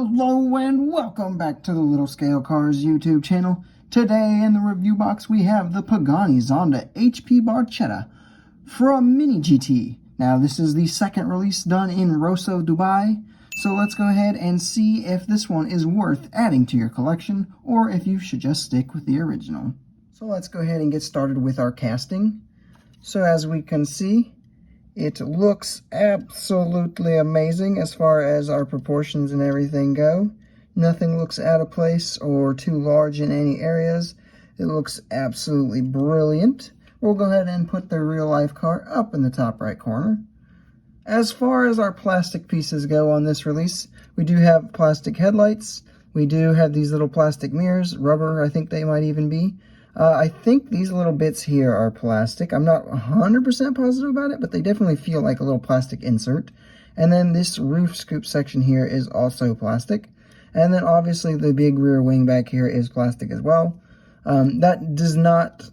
Hello and welcome back to the Little Scale Cars YouTube channel. Today in the review box we have the Pagani Zonda HP Barchetta from MiniGT. Now this is the second release done in Rosso Dubai, so let's go ahead and see if this one is worth adding to your collection or if you should just stick with the original. So let's go ahead and get started with our casting. So as we can see, it looks absolutely amazing as far as our proportions and everything go. Nothing looks out of place or too large in any areas. It looks absolutely brilliant. We'll go ahead and put the real life car up in the top right corner. As far as our plastic pieces go on this release, we do have plastic headlights. We do have these little plastic mirrors, rubber I think they might even be. I think these little bits here are plastic. I'm not 100% positive about it, but they definitely feel like a little plastic insert. And then this roof scoop section here is also plastic. And then obviously the big rear wing back here is plastic as well. That does not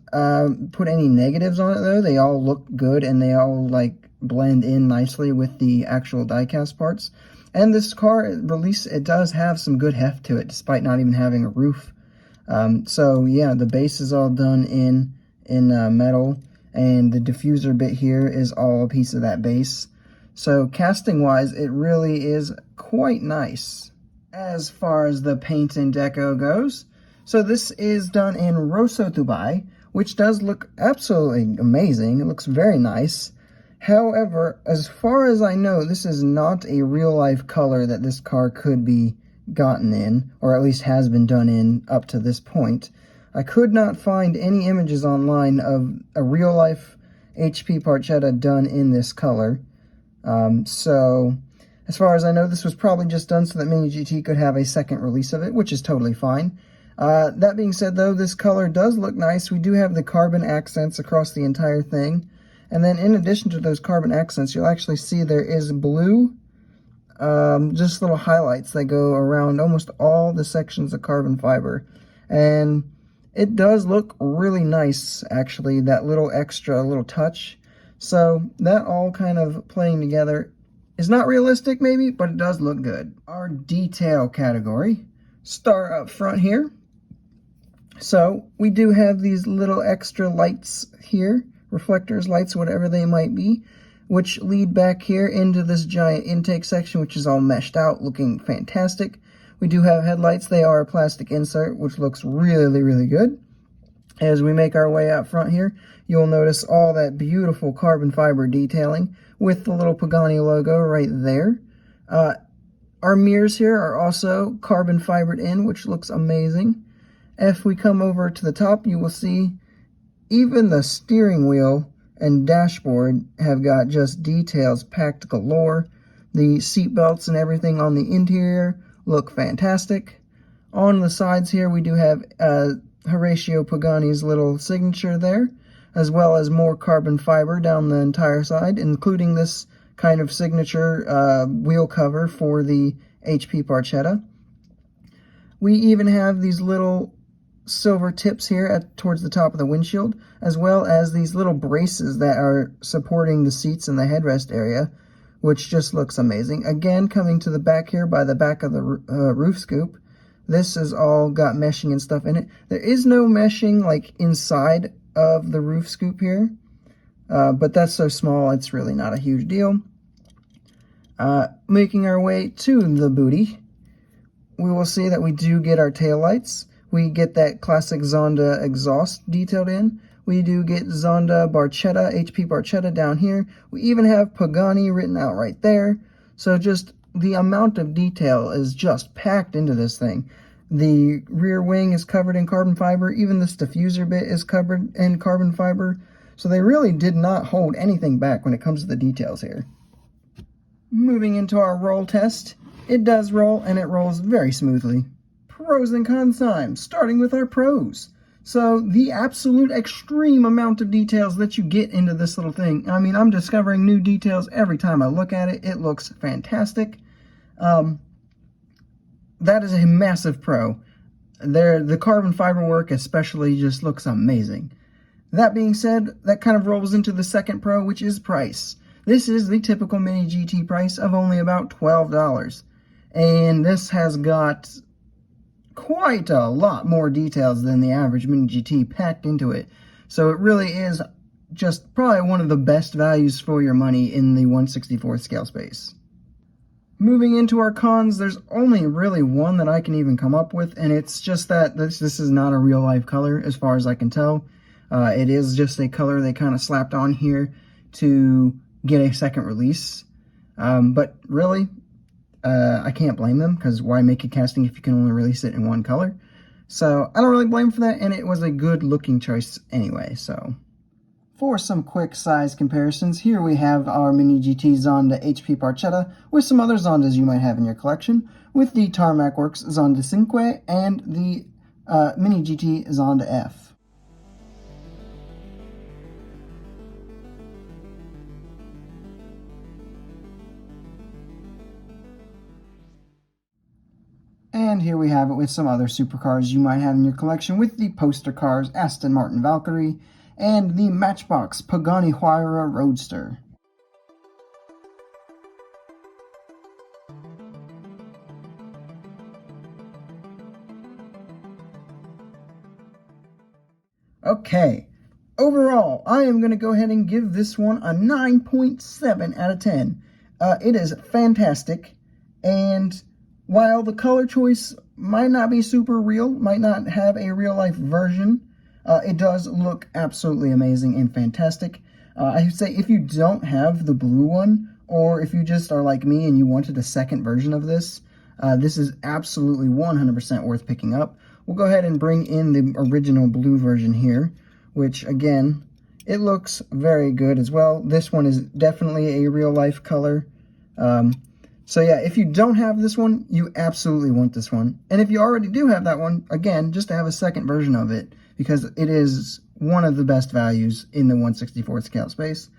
put any negatives on it though. They all look good and they all like blend in nicely with the actual diecast parts. And this car release, it does have some good heft to it despite not even having a roof. So yeah, the base is all done in metal, and the diffuser bit here is all a piece of that base. So casting wise, it really is quite nice. As far as the paint and deco goes, so this is done in Rosso Dubai, which does look absolutely amazing. It looks very nice. However, as far as I know, this is not a real life color that this car could be gotten in, or at least has been done in up to this point. I could not find any images online of a real life HP Barchetta done in this color. So as far as I know, this was probably just done so that MiniGT could have a second release of it, which is totally fine. That being said though, this color does look nice. We do have the carbon accents across the entire thing, and then in addition to those carbon accents, you'll actually see there is blue just little highlights that go around almost all the sections of carbon fiber, and it does look really nice actually, that little extra little touch. So that all kind of playing together is not realistic maybe, but it does look good. Our detail category, start up front here. So we do have these little extra lights here, reflectors, lights, whatever they might be, which lead back here into this giant intake section, which is all meshed out, looking fantastic. We do have headlights. They are a plastic insert, which looks really, really good. As we make our way out front here, you'll notice all that beautiful carbon fiber detailing with the little Pagani logo right there. Our mirrors here are also carbon fibered in, which looks amazing. If we come over to the top, you will see even the steering wheel and dashboard have got just details packed galore. The seat belts and everything on the interior look fantastic. On the sides here, we do have Horatio Pagani's little signature there, as well as more carbon fiber down the entire side, including this kind of signature wheel cover for the HP Barchetta. We even have these little silver tips here towards the top of the windshield, as well as these little braces that are supporting the seats and the headrest area, which just looks amazing. Again, coming to the back here by the back of the roof scoop, this has all got meshing and stuff in it. There is no meshing like inside of the roof scoop here, but that's so small it's really not a huge deal. Making our way to the booty, we will see that we do get our taillights. We get that classic Zonda exhaust detailed in. We do get Zonda Barchetta, HP Barchetta down here. We even have Pagani written out right there. So just the amount of detail is just packed into this thing. The rear wing is covered in carbon fiber. Even this diffuser bit is covered in carbon fiber. So they really did not hold anything back when it comes to the details here. Moving into our roll test, it does roll and it rolls very smoothly. Pros and cons time, starting with our pros. So the absolute extreme amount of details that you get into this little thing. I mean, I'm discovering new details every time I look at it. It looks fantastic. That is a massive pro. The carbon fiber work especially just looks amazing. That being said, that kind of rolls into the second pro, which is price. This is the typical MiniGT price of only about $12. and this has got quite a lot more details than the average Mini GT packed into it. So it really is just probably one of the best values for your money in the 1/64th scale space. Moving into our cons, there's only really one that I can even come up with, and it's just that this is not a real life color as far as I can tell. It is just a color they kind of slapped on here to get a second release. But really, I can't blame them, because why make a casting if you can only release it in one color? So I don't really blame them for that, and it was a good looking choice anyway. So for some quick size comparisons, here we have our MiniGT Zonda HP Barchetta with some other Zondas you might have in your collection, with the Tarmac Works Zonda Cinque and the MiniGT Zonda F. And here we have it with some other supercars you might have in your collection, with the poster cars Aston Martin Valkyrie and the Matchbox Pagani Huayra Roadster. Okay, overall, I am going to go ahead and give this one a 9.7 out of 10. It is fantastic, and while the color choice might not be super real, might not have a real-life version, it does look absolutely amazing and fantastic. I would say if you don't have the blue one, or if you just are like me and you wanted a second version of this, this is absolutely 100% worth picking up. We'll go ahead and bring in the original blue version here, which, again, it looks very good as well. This one is definitely a real-life color. So yeah, if you don't have this one, you absolutely want this one. And if you already do have that one, again, just to have a second version of it, because it is one of the best values in the 1/64th scale space.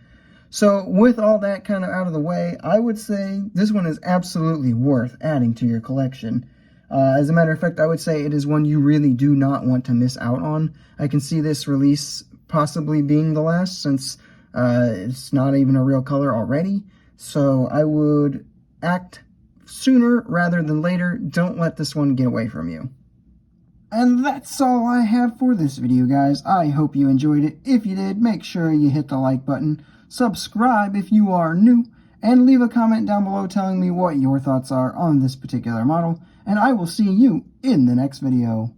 So with all that kind of out of the way, I would say this one is absolutely worth adding to your collection. As a matter of fact, I would say it is one you really do not want to miss out on. I can see this release possibly being the last, since it's not even a real color already. So I would act sooner rather than later. Don't let this one get away from you. And that's all I have for this video, guys. I hope you enjoyed it. If you did, make sure you hit the like button, subscribe if you are new, and leave a comment down below telling me what your thoughts are on this particular model, and I will see you in the next video.